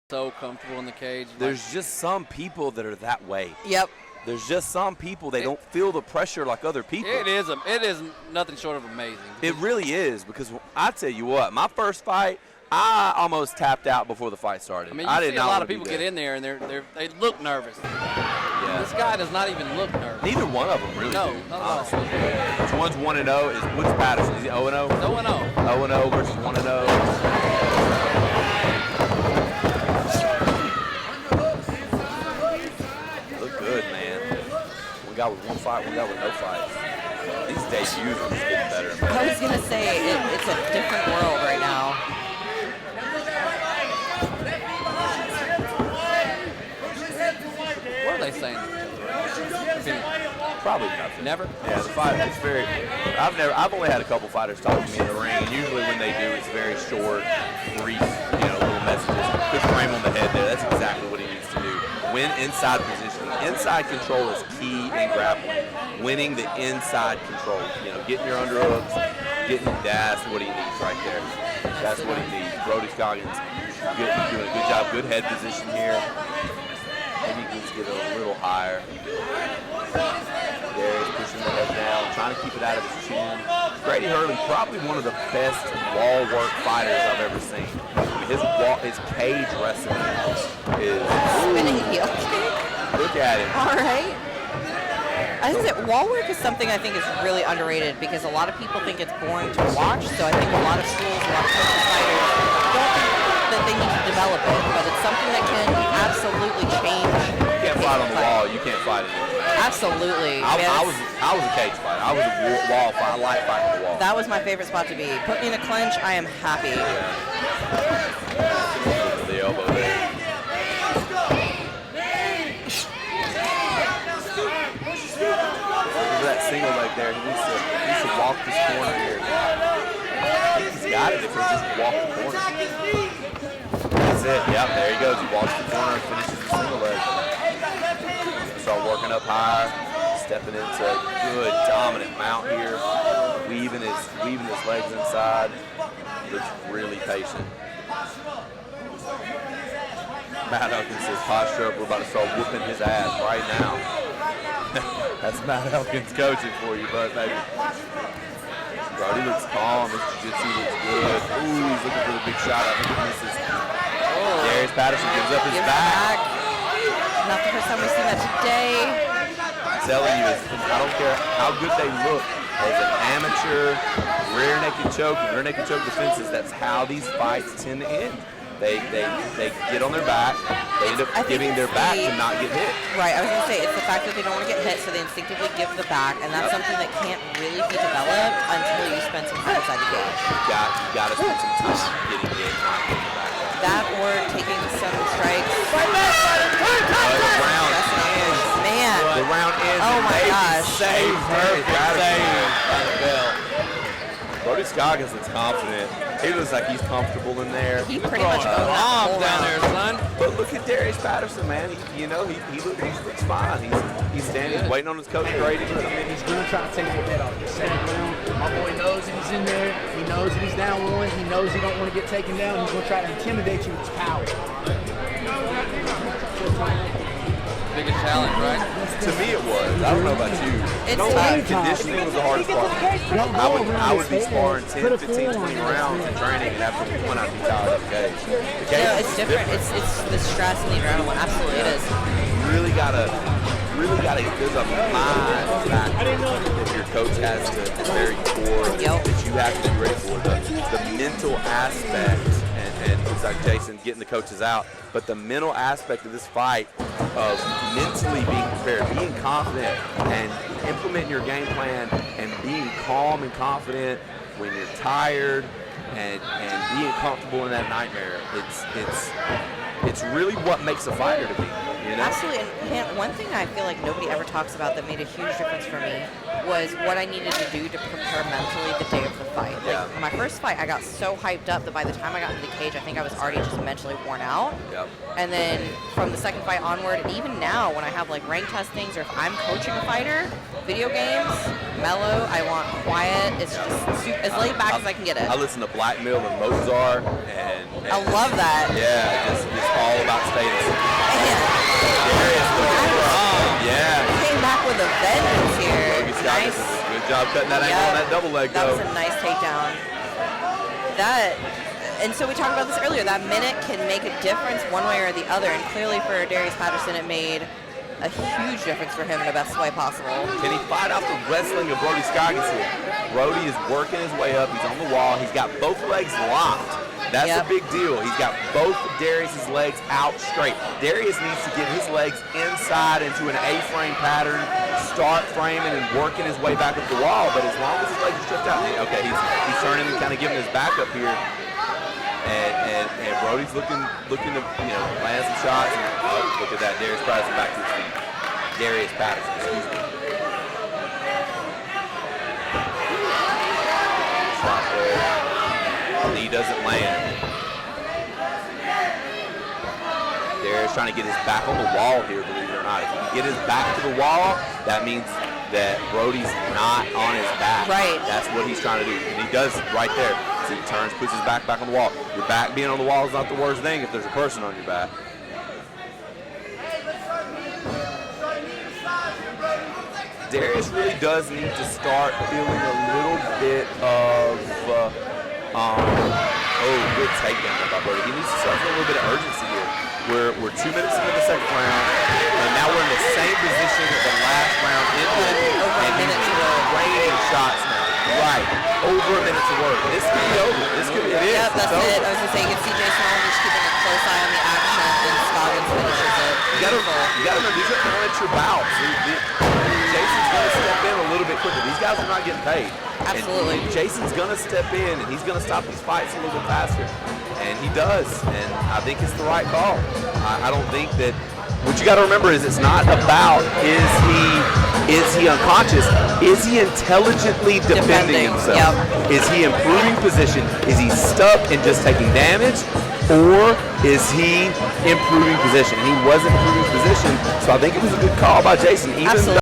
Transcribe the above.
So comfortable in the cage. There's just some people that are that way. Yep. There's just some people, they don't feel the pressure like other people. It is nothing short of amazing. It really is, because I tell you what, my first fight, I almost tapped out before the fight started. I mean, I you did see not a lot want of to people be get there. in there and they look nervous. Yeah. This guy does not even look nervous. Neither one of them really No, do, not at all. honestly. Which one's 1-0 is Woods Patterson. Is he 0-0? 0-0. 0-0 versus 1-0. Look good, man. One guy with one fight, one guy with no fights. These debuts are just getting better. I was going to say, it's a different world right now. What are they saying? Probably nothing. Never? Yeah, the fight, it's very, I've only had a couple fighters talk to me in the ring, and usually when they do, it's very short, brief, little messages. Good frame on the head there, that's exactly what he needs to do. Win inside positioning. Inside control is key in grappling. Winning the inside control. Getting your underhooks, getting that's what he needs right there. That's what he needs. Brody Scoggins doing a good job. Good head position here. Maybe he needs to get it a little higher. Darius pushing the head down, trying to keep it out of his chin. Brady Hurley, probably one of the best wall work fighters I've ever seen. His cage wrestling is Spinning heel kick. Look at him. All right. I think that wall work is something I think is really underrated because a lot of people think it's boring to watch. So I think a lot of schools, a lot of coaches, fighters don't think that they need to develop it, but it's something that can absolutely change. You can't fight on the wall. You can't fight it. Absolutely. I was a cage fighter. I was a wall fighter. I like fighting the wall. That was my favorite spot to be. Put me in a clinch, I am happy. The elbow there. Look at that single leg there. He needs to walk this corner here. I think he's got it if he just walk the corner. That's it. Yep, there he goes. He walks the corner and finishes the single leg. Start working up higher, stepping into a good dominant mount here, weaving his legs inside. Looks really patient. Matt Elkins says posture up. We're about to start whooping his ass right now. That's Matt Elkins coaching for you, bud, baby. Brody looks calm. His jiu-jitsu looks good. Ooh, he's looking for the big shot. I think he misses. Darius Patterson gives up his back. Not the first time we've seen that today. I'm telling you, I don't care how good they look as an amateur rear naked choke defenses. That's how these fights tend to end. They get on their back. They end up giving their back to not get hit. Right, I was going to say, it's the fact that they don't want to get hit, so they instinctively give the back, and that's something that can't really be developed until you spend some time inside the cage. You got to spend some time getting hit, not getting the back. That or taking some strikes. The round ends. Oh my gosh. Save. Perfect save. Brody Scoggins looks confident. He looks like he's comfortable in there. He pretty much owned that whole down round. there, son. But look at Darius Patterson, man. He looks fine. He's standing, he's waiting on his coach Brady to come in. He's going to try to take the head off. He's second round. My boy knows that he's in there. He knows that he's down one. He knows he don't want to get taken down. He's going to try to intimidate you with his power. Biggest challenge, right? To me, it was. I don't know about you. It's Conditioning was the hardest part. I would be sparring 10, 15, 20 rounds in training, and after one, I'd be tired of the cage. The cage No, is it's different. It's the stress and the adrenaline. Absolutely, it is. You really gotta. There's a mind factor that your coach has to. It's very core that you have to be ready for. The mental aspect, and it's like Jason getting the coaches out, but the mental aspect of this fight of mentally being prepared, being confident, and implementing your game plan, and being calm and confident when you're tired, and being comfortable in that nightmare. It's really what makes a fighter to be. Absolutely, and one thing I feel like nobody ever talks about that made a huge difference for me was what I needed to do to prepare mentally the day of the fight. Like, my first fight, I got so hyped up that by the time I got into the cage, I think I was already just mentally worn out. Yep. And then from the second fight onward, and even now when I have like rank testings or if I'm coaching a fighter, video games, mellow, I want quiet. It's just as laid back as I can get it. I listen to Black Mill and Mozart, and I love that. Yeah, just all job cutting that angle on that double leg, That though. was a nice takedown. And so we talked about this earlier. That minute can make a difference one way or the other. And clearly for Darius Patterson, it made a huge difference for him in the best way possible. Can he fight out the wrestling of Brody Scoggins here? Brody is working his way up. He's on the wall. He's got both legs locked. That's a big deal. He's got both Darius's legs out straight. Darius needs to get his legs inside into an A-frame pattern, start framing and working his way back up the wall. But as long as his legs are stretched out, okay, he's turning and kind of giving his back up here. And Brody's looking to land some shots. And, look at that, Darius Patterson back to his feet. Darius Patterson, excuse me. Shot there. Knee doesn't land. Darius trying to get his back on the wall here, believe it or not. If he can get his back to the wall, that means that Brody's not on his back. Right. That's what he's trying to do. And he does right there. So he turns, puts his back on the wall. Your back being on the wall is not the worst thing if there's a person on your back. Darius really does need to start feeling a little bit of, good takedown by Brody. He needs to start feeling a little bit of urgency here. We're 2 minutes into the second round, and now we're in the same position that the last round ended, and he's raining shots now. Right, over a minute to work. This could be over. This could be, it is. Yep, that's it. I was going to say, you can see Jason Holland just keeping a close eye on the action, and Scoggins finishes it. You got to remember, these are amateur bouts. Jason's going to step in a little bit quicker. These guys are not getting paid. Absolutely. And Jason's going to step in, and he's going to stop these fights a little bit faster. And he does, and I think it's the right call. I don't think that. What you got to remember is it's not about is he unconscious? Is he intelligently defending himself? Yep. Is he improving position? Is he stuck and just taking damage? Or is he improving position? He wasn't improving position, so I think it was a good call by Jason. Even Absolutely.